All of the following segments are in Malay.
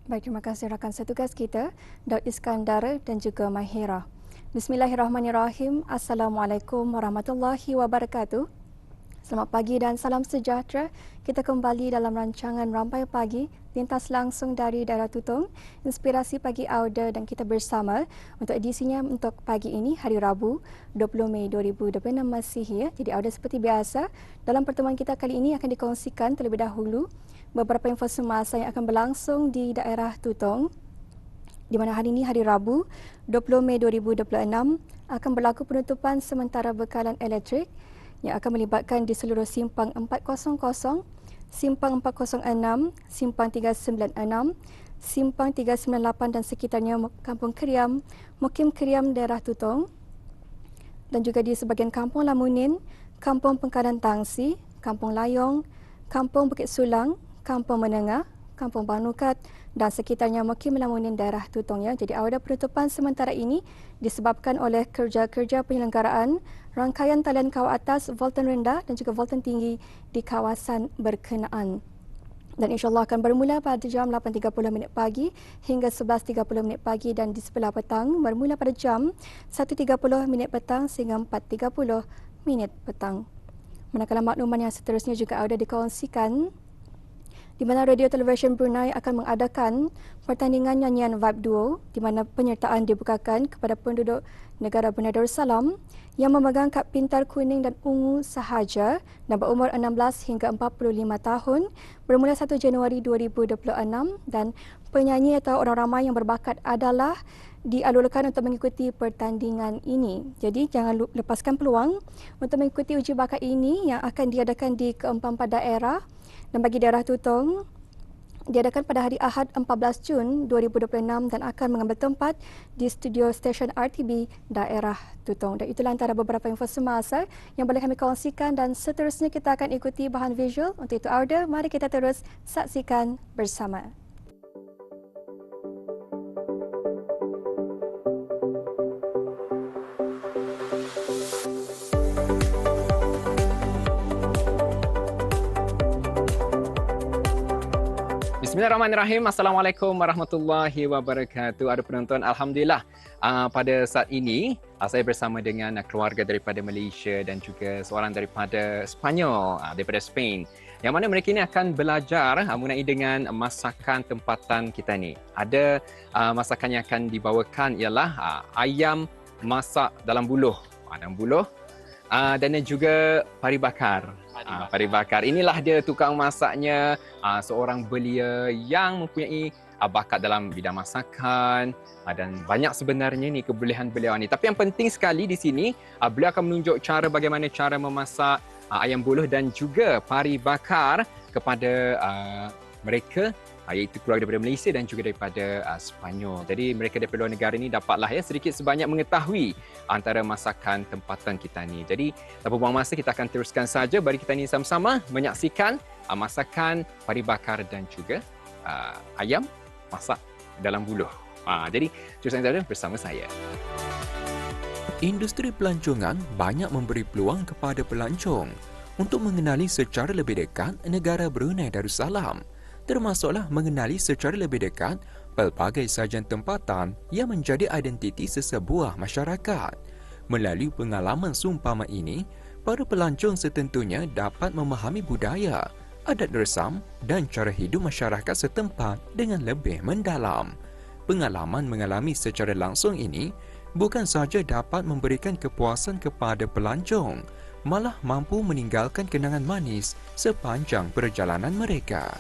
Baik, terima kasih rakan setugas kita, Daud Iskandar dan juga Mahira. Bismillahirrahmanirrahim. Assalamualaikum warahmatullahi wabarakatuh. Selamat pagi dan salam sejahtera. Kita kembali dalam rancangan Rampai Pagi, lintas langsung dari daerah Tutong, Inspirasi Pagi Auda, dan kita bersama untuk edisinya untuk pagi ini, hari Rabu, 20 Mei 2026 Masihi. Jadi Auda seperti biasa, dalam pertemuan kita kali ini akan dikongsikan terlebih dahulu beberapa info semasa yang akan berlangsung di daerah Tutong, di mana hari ini, hari Rabu, 20 Mei 2026, akan berlaku penutupan sementara bekalan elektrik yang akan melibatkan di seluruh simpang 400, simpang 406, simpang 396, simpang 398 dan sekitarnya Kampung Keriam, Mukim Keriam daerah Tutong, dan juga di sebahagian Kampung Lamunin, Kampung Pengkalan Tangsi, Kampung Layong, Kampung Bukit Sulang, Kampung Menengah, Kampung Banukat dan sekitarnya Mukim Lamunin daerah Tutong. Jadi awal penutupan sementara ini disebabkan oleh kerja-kerja penyelenggaraan rangkaian talian kawat atas, voltan rendah dan juga voltan tinggi di kawasan berkenaan. Dan insyaAllah akan bermula pada jam 8.30 pagi hingga 11.30 pagi, dan di sebelah petang bermula pada jam 1.30 petang sehingga 4.30 petang. Manakala makluman yang seterusnya juga ada dikongsikan, di mana Radio Television Brunei akan mengadakan pertandingan nyanyian Vibe Duo, di mana penyertaan dibukakan kepada penduduk negara Brunei Darussalam yang memegang kad pintar kuning dan ungu sahaja dan berumur 16 hingga 45 tahun bermula 1 Januari 2026, dan penyanyi atau orang ramai yang berbakat adalah dialurkan untuk mengikuti pertandingan ini. Jadi jangan lepaskan peluang untuk mengikuti uji bakat ini yang akan diadakan di keempat-empat daerah. Dan bagi daerah Tutong, diadakan pada hari Ahad 14 Jun 2026 dan akan mengambil tempat di studio stesen RTB daerah Tutong. Dan itulah antara beberapa info semasa yang boleh kami kongsikan, dan seterusnya kita akan ikuti bahan visual. Untuk itu, Auda, mari kita terus saksikan bersama. Bismillahirrahmanirrahim. Assalamualaikum warahmatullahi wabarakatuh. Ada penonton, Alhamdulillah. Pada saat ini, saya bersama dengan keluarga daripada Malaysia dan juga seorang daripada Sepanyol, daripada Spain. Yang mana mereka ini akan belajar mengenai dengan masakan tempatan kita ni. Ada masakan yang akan dibawakan ialah ayam masak dalam buluh. Dan juga pari bakar. Pari bakar. Inilah dia tukang masaknya, seorang belia yang mempunyai bakat dalam bidang masakan, dan banyak sebenarnya ni kebolehan beliau ni. Tapi yang penting sekali di sini, beliau akan menunjuk cara bagaimana cara memasak ayam buluh dan juga pari bakar kepada mereka, iaitu keluarga daripada Malaysia dan juga daripada Sepanyol. Jadi mereka daripada luar negara ini dapatlah sedikit sebanyak mengetahui antara masakan tempatan kita ni. Jadi tanpa buang masa, kita akan teruskan saja. Mari kita ni sama-sama menyaksikan masakan pari bakar dan juga ayam masak dalam buluh. Jadi teruskan saja bersama saya. Industri pelancongan banyak memberi peluang kepada pelancong untuk mengenali secara lebih dekat negara Brunei Darussalam, termasuklah mengenali secara lebih dekat pelbagai sajian tempatan yang menjadi identiti sesebuah masyarakat. Melalui pengalaman seumpama ini, para pelancong setentunya dapat memahami budaya, adat resam dan cara hidup masyarakat setempat dengan lebih mendalam. Pengalaman mengalami secara langsung ini bukan sahaja dapat memberikan kepuasan kepada pelancong, malah mampu meninggalkan kenangan manis sepanjang perjalanan mereka.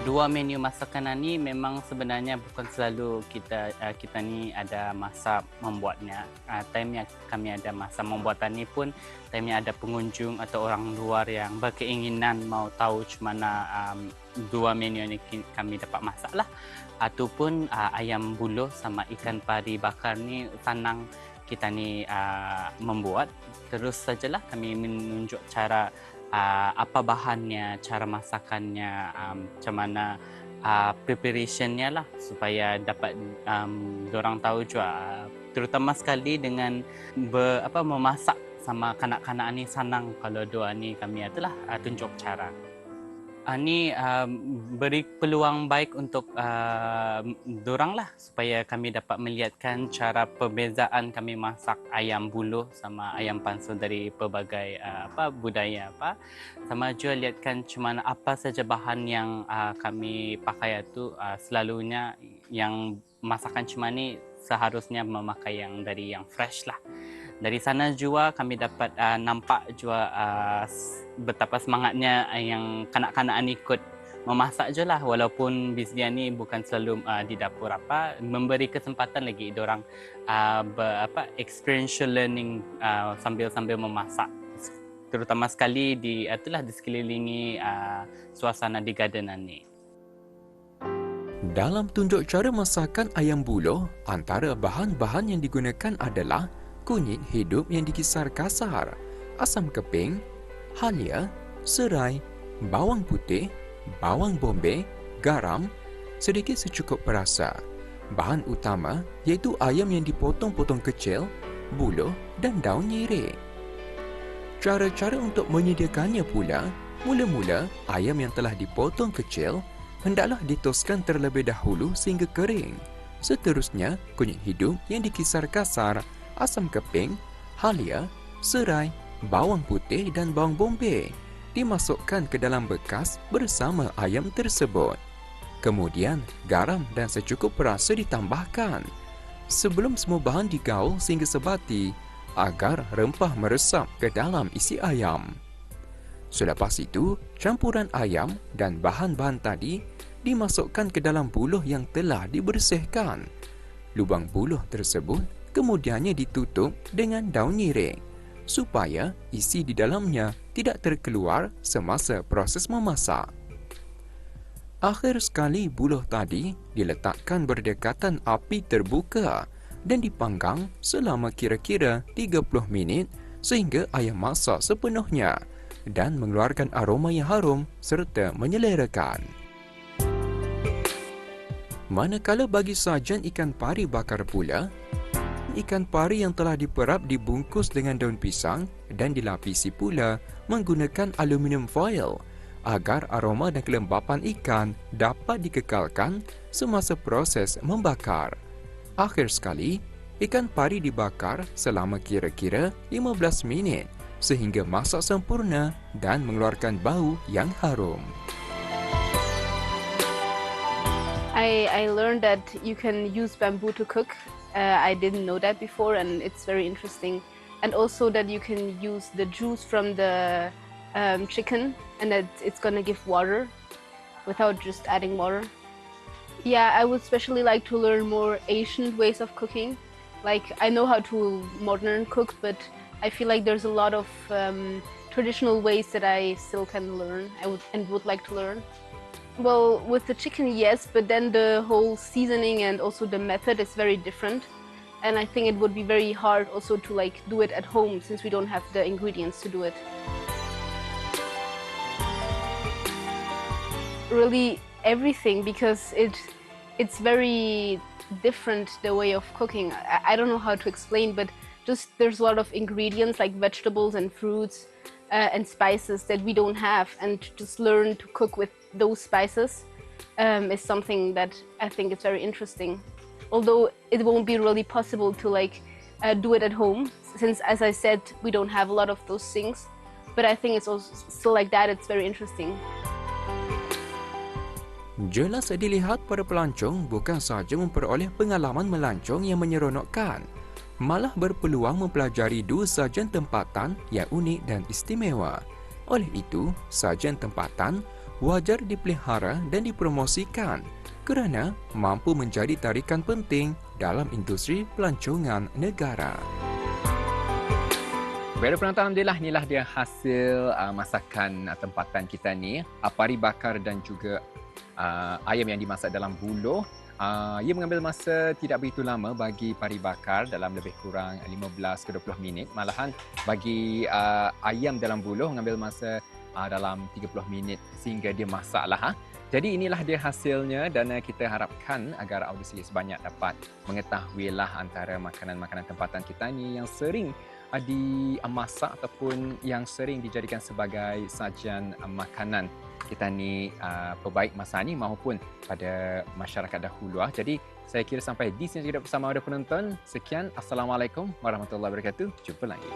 Dua menu masakan ni memang sebenarnya bukan selalu kita ni ada masa membuatnya. Time kami ada masa membuatan ni pun time ada pengunjung atau orang luar yang berkeinginan mau tahu macam mana dua menu ni kami dapat masak lah. Ataupun ayam buluh sama ikan pari bakar ni senang kita ni membuat. Terus sajalah kami menunjuk cara apa bahannya, cara masakannya, macam mana preparationnya lah supaya dapat dorang tahu juga. Terutama sekali dengan memasak sama kanak-kanak ni senang kalau dua ni kami adalah tunjuk cara. Ni beri peluang baik untuk dorang lah supaya kami dapat melihatkan cara perbezaan kami masak ayam buluh sama ayam pansul dari pelbagai budaya sama juga lihatkan cuma apa saja bahan yang kami pakai itu selalunya yang masakan cuma ni seharusnya memakai yang dari yang fresh lah. Dari sana juga kami dapat nampak juga betapa semangatnya yang kanak-kanak ni ikut memasak je lah, walaupun Bizdia ni bukan selalu di dapur memberi kesempatan lagi diorang experiential learning sambil memasak, terutama sekali di sekelilingi suasana di gardenan ni. Dalam tunjuk cara masakan ayam buluh, antara bahan-bahan yang digunakan adalah kunyit hidup yang dikisar kasar, asam keping, halia, serai, bawang putih, bawang bombay, garam, sedikit secukup perasa. Bahan utama iaitu ayam yang dipotong-potong kecil, buluh dan daun nyirih. Cara-cara untuk menyediakannya pula, mula-mula ayam yang telah dipotong kecil hendaklah ditoskan terlebih dahulu sehingga kering. Seterusnya, kunyit hidup yang dikisar kasar, asam keping, halia, serai, bawang putih dan bawang bombay dimasukkan ke dalam bekas bersama ayam tersebut. Kemudian, garam dan secukup perasa ditambahkan. Sebelum semua bahan digaul sehingga sebati agar rempah meresap ke dalam isi ayam. Selepas itu, campuran ayam dan bahan-bahan tadi dimasukkan ke dalam buluh yang telah dibersihkan. Lubang buluh tersebut kemudiannya ditutup dengan daun nyirih supaya isi di dalamnya tidak terkeluar semasa proses memasak. Akhir sekali buluh tadi diletakkan berdekatan api terbuka dan dipanggang selama kira-kira 30 minit sehingga ayam masak sepenuhnya dan mengeluarkan aroma yang harum serta menyelerakan. Manakala bagi sajian ikan pari bakar pula, ikan pari yang telah diperap dibungkus dengan daun pisang dan dilapisi pula menggunakan aluminium foil agar aroma dan kelembapan ikan dapat dikekalkan semasa proses membakar. Akhir sekali, ikan pari dibakar selama kira-kira 15 minit sehingga masak sempurna dan mengeluarkan bau yang harum. I learned that you can use bamboo to cook. I didn't know that before, and it's very interesting. And also that you can use the juice from the chicken, and that it's gonna give water without just adding water. Yeah, I would especially like to learn more Asian ways of cooking. Like, I know how to modern cook, but I feel like there's a lot of traditional ways that I still can learn. I would like to learn. Well, with the chicken, yes, but then the whole seasoning and also the method is very different. And I think it would be very hard also to like do it at home since we don't have the ingredients to do it. Really everything, because it's very different, the way of cooking. I don't know how to explain, but just there's a lot of ingredients like vegetables and fruits and spices that we don't have, and to just learn to cook with those spices is something that I think is very interesting. Although it won't be really possible to like do it at home, since as I said, we don't have a lot of those things. But I think it's also still like that, it's very interesting. Jelas dilihat para pelancong bukan sahaja memperoleh pengalaman melancong yang menyeronokkan, malah berpeluang mempelajari dua sajian tempatan yang unik dan istimewa. Oleh itu, sajian tempatan wajar dipelihara dan dipromosikan kerana mampu menjadi tarikan penting dalam industri pelancongan negara. Baik, penonton, alhamdulillah inilah dia hasil masakan tempatan kita ni, pari bakar dan juga ayam yang dimasak dalam buluh. Ia mengambil masa tidak begitu lama bagi pari bakar, dalam lebih kurang 15 ke 20 minit. Malahan bagi ayam dalam buluh mengambil masa dalam 30 minit sehingga dia masaklah. Jadi inilah dia hasilnya, dan kita harapkan agar audisi sebanyak dapat mengetahuilah antara makanan-makanan tempatan kita ni yang sering dimasak ataupun yang sering dijadikan sebagai sajian makanan kita ni pebaik masa ni maupun pada masyarakat dahulu. Jadi saya kira sampai di sini kita bersama ada penonton. Sekian, Assalamualaikum warahmatullahi wabarakatuh. Jumpa lagi.